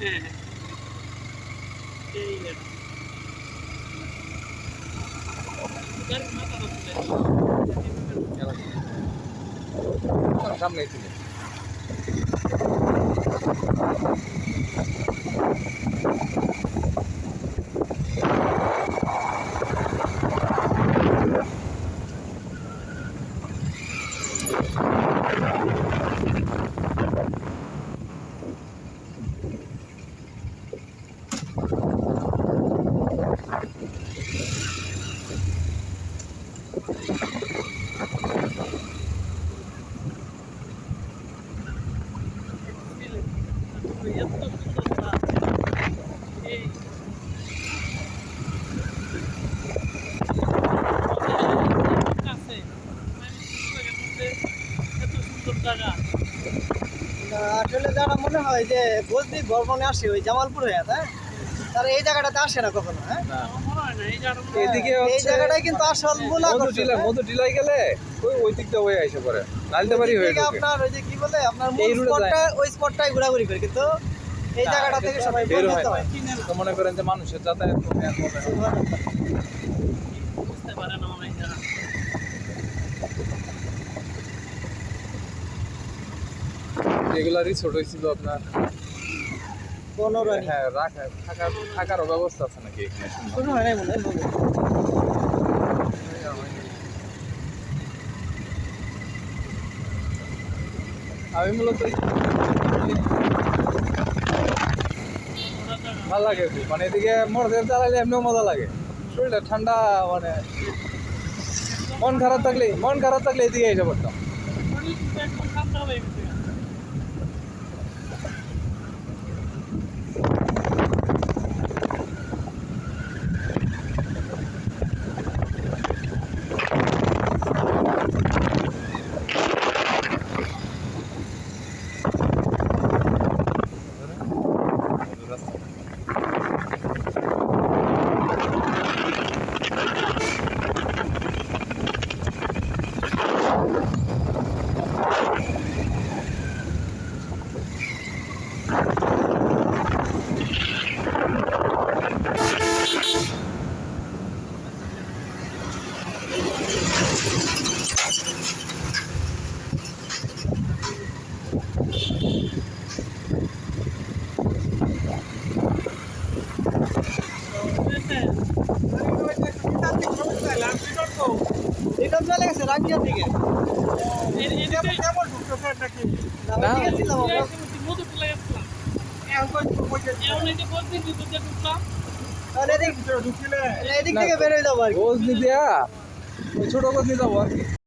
হ্যাঁ এই গাড়ির মাথাটা তুলে সামনে ছিল এত সুন্দর গাছ এই কাছে এত সুন্দর জায়গা আসলে যারা মনে হয় যে বলছি ভ্রমণে আসে ওই জামালপুরে, হ্যাঁ, তারা এই জায়গাটাতে আসে না কখনো। হ্যাঁ, মনে হয় না এই জায়গাটা এদিকে এই জায়গাটাই কিন্তু আসল মূল আকর্ষণ। মধু টিলাই গেলে ওই দিকটা হয়ে আইসে পরে লালতেবাড়ি হয়ে থেকে ঢোকে। আপনার ওই যে কি বলে আপনার এই মূল রুটে স্পটটা ওই স্পটটাই ঘোরাঘুরি করে, কিন্তু এই জায়গাটা থেকে সবাই বের বের হয় হতে না। হয়। তো মনে করেন যে মানুষের যাতায়াত কমে আর কমে না। বুঝতে পারে না মনে হয় এই জায়গা এগুলা রিসোর্ট হয়েছিল আপনার 15 হ্যাঁ থাকারও ব্যবস্থা আছে নাকি এখানে কোনো হয় নাই মনে হয়। আমি মূলত ভালো লাগে খুব। মানে এদিকে মোটরসাইকেল চালাইলে এমনিও মজা লাগে, শরীরটা ঠান্ডা। মানে মন খারাপ থাকলে এদিকে এসে পড়তাম। শরীর কিন্তু একদম ঠান্ডা হয়ে গেছে রিটার্ন চলে গেছে রাঙ্গিয়ার দিকে। না, ওইদিকে ছিলাম আমরা। মধু তুলে গেছিলাম এমন এই যে বলছি দুটো ঢুকলাম তাহলে এদিক থেকে বের হয়ে যাবো আর কি। গোজ নিতে ওই ছোট গোজ নিতে যাবো আর কি।